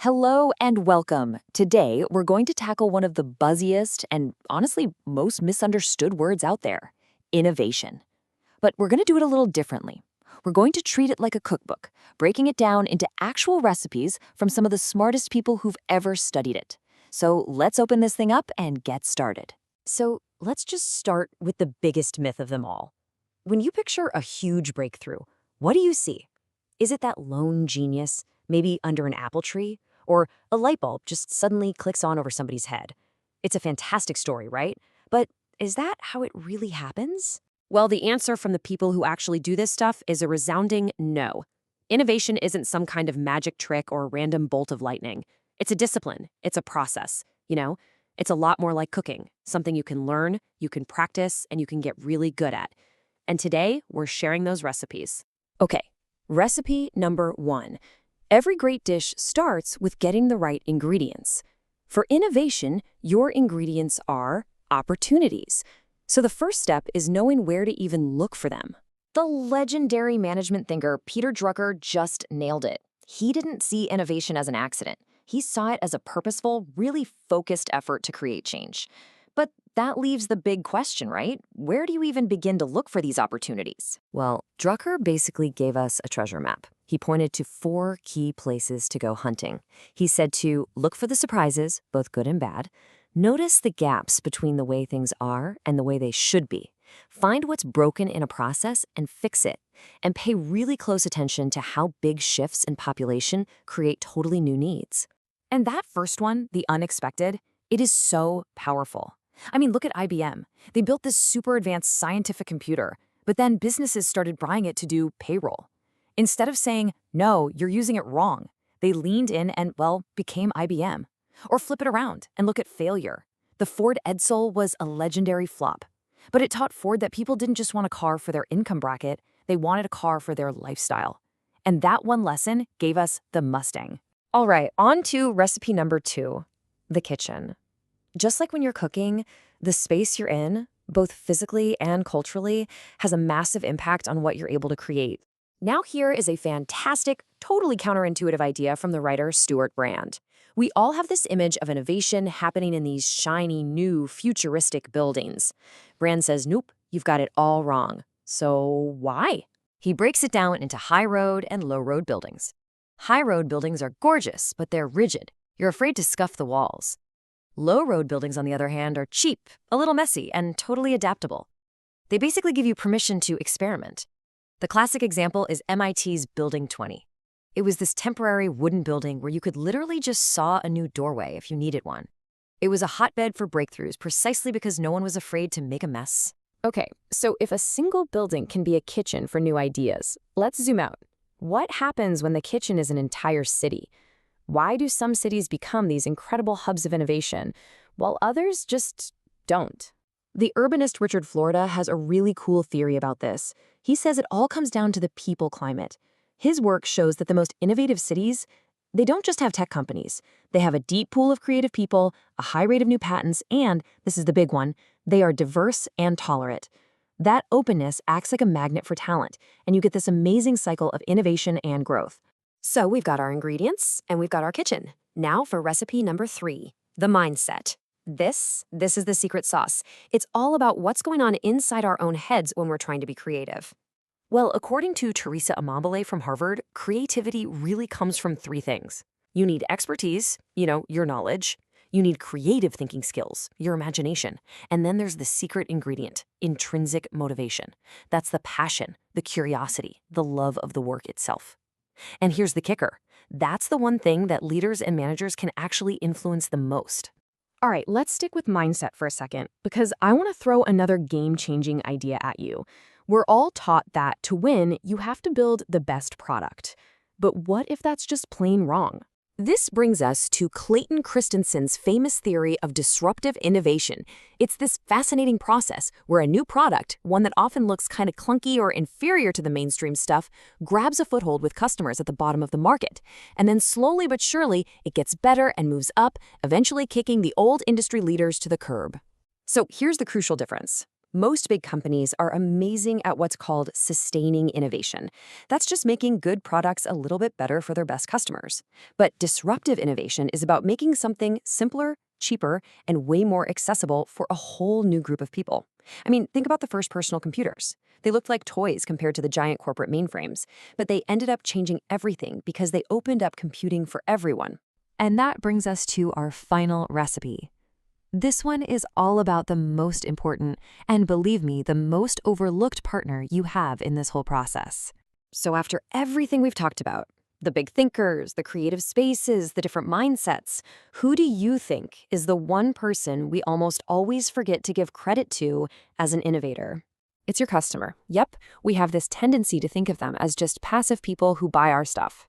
Hello and welcome. Today, we're going to tackle one of the buzziest and honestly most misunderstood words out there, innovation. But we're going to do it a little differently. We're going to treat it like a cookbook, breaking it down into actual recipes from some of the smartest people who've ever studied it. So let's open this thing up and get started. So let's just start with the biggest myth of them all. When you picture a huge breakthrough, what do you see? Is it that lone genius, maybe under an apple tree? Or a light bulb just suddenly clicks on over somebody's head? It's a fantastic story, right? But is that how it really happens? Well, the answer from the people who actually do this stuff is a resounding no. Innovation isn't some kind of magic trick or random bolt of lightning. It's a discipline. It's a process. It's a lot more like cooking, something you can learn, you can practice, and you can get really good at. And today, we're sharing those recipes. Okay, recipe number 1. Every great dish starts with getting the right ingredients. For innovation, your ingredients are opportunities. So the first step is knowing where to even look for them. The legendary management thinker Peter Drucker just nailed it. He didn't see innovation as an accident. He saw it as a purposeful, really focused effort to create change. But that leaves the big question, right? Where do you even begin to look for these opportunities? Well, Drucker basically gave us a treasure map. He pointed to 4 key places to go hunting. He said to look for the surprises, both good and bad. Notice the gaps between the way things are and the way they should be. Find what's broken in a process and fix it. And pay really close attention to how big shifts in population create totally new needs. And that first one, the unexpected, it is so powerful. I mean, look at IBM. They built this super advanced scientific computer, but then businesses started buying it to do payroll. Instead of saying, no, you're using it wrong, they leaned in and, became IBM. Or flip it around and look at failure. The Ford Edsel was a legendary flop. But it taught Ford that people didn't just want a car for their income bracket, they wanted a car for their lifestyle. And that one lesson gave us the Mustang. All right, on to recipe number 2, the kitchen. Just like when you're cooking, the space you're in, both physically and culturally, has a massive impact on what you're able to create. Now here is a fantastic, totally counterintuitive idea from the writer Stuart Brand. We all have this image of innovation happening in these shiny, new, futuristic buildings. Brand says, nope, you've got it all wrong. So why? He breaks it down into high road and low road buildings. High road buildings are gorgeous, but they're rigid. You're afraid to scuff the walls. Low road buildings, on the other hand, are cheap, a little messy, and totally adaptable. They basically give you permission to experiment. The classic example is MIT's Building 20. It was this temporary wooden building where you could literally just saw a new doorway if you needed one. It was a hotbed for breakthroughs precisely because no one was afraid to make a mess. Okay, so if a single building can be a kitchen for new ideas, let's zoom out. What happens when the kitchen is an entire city? Why do some cities become these incredible hubs of innovation, while others just don't? The urbanist Richard Florida has a really cool theory about this. He says it all comes down to the people climate. His work shows that the most innovative cities, they don't just have tech companies. They have a deep pool of creative people, a high rate of new patents, and, this is the big one, they are diverse and tolerant. That openness acts like a magnet for talent, and you get this amazing cycle of innovation and growth. So we've got our ingredients, and we've got our kitchen. Now for recipe number 3, the mindset. This is the secret sauce. It's all about what's going on inside our own heads when we're trying to be creative. Well, according to Teresa Amabile from Harvard, creativity really comes from 3 things. You need expertise, your knowledge. You need creative thinking skills, your imagination. And then there's the secret ingredient, intrinsic motivation. That's the passion, the curiosity, the love of the work itself. And here's the kicker. That's the one thing that leaders and managers can actually influence the most. All right, let's stick with mindset for a second, because I want to throw another game-changing idea at you. We're all taught that to win, you have to build the best product. But what if that's just plain wrong? This brings us to Clayton Christensen's famous theory of disruptive innovation. It's this fascinating process where a new product, one that often looks kind of clunky or inferior to the mainstream stuff, grabs a foothold with customers at the bottom of the market. And then slowly but surely, it gets better and moves up, eventually kicking the old industry leaders to the curb. So here's the crucial difference. Most big companies are amazing at what's called sustaining innovation. That's just making good products a little bit better for their best customers. But disruptive innovation is about making something simpler, cheaper, and way more accessible for a whole new group of people. I mean, think about the first personal computers. They looked like toys compared to the giant corporate mainframes, but they ended up changing everything because they opened up computing for everyone. And that brings us to our final recipe. This one is all about the most important, and believe me, the most overlooked partner you have in this whole process. So after everything we've talked about, the big thinkers, the creative spaces, the different mindsets, who do you think is the one person we almost always forget to give credit to as an innovator? It's your customer. Yep, we have this tendency to think of them as just passive people who buy our stuff.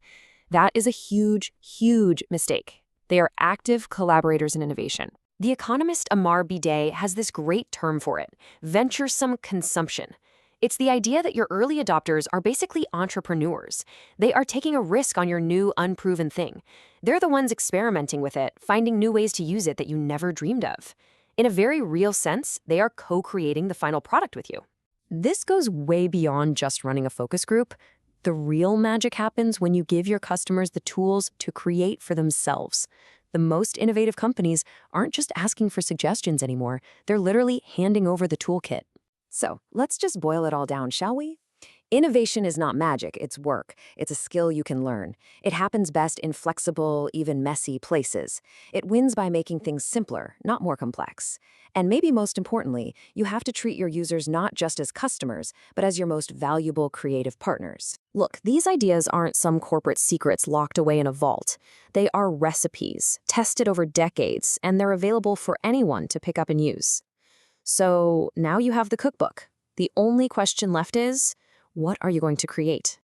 That is a huge, huge mistake. They are active collaborators in innovation. The economist Amar Bideh has this great term for it, venturesome consumption. It's the idea that your early adopters are basically entrepreneurs. They are taking a risk on your new, unproven thing. They're the ones experimenting with it, finding new ways to use it that you never dreamed of. In a very real sense, they are co-creating the final product with you. This goes way beyond just running a focus group. The real magic happens when you give your customers the tools to create for themselves. The most innovative companies aren't just asking for suggestions anymore. They're literally handing over the toolkit. So let's just boil it all down, shall we? Innovation is not magic, it's work. It's a skill you can learn. It happens best in flexible, even messy places. It wins by making things simpler, not more complex. And maybe most importantly, you have to treat your users not just as customers, but as your most valuable creative partners. Look, these ideas aren't some corporate secrets locked away in a vault. They are recipes, tested over decades, and they're available for anyone to pick up and use. So now you have the cookbook. The only question left is, what are you going to create?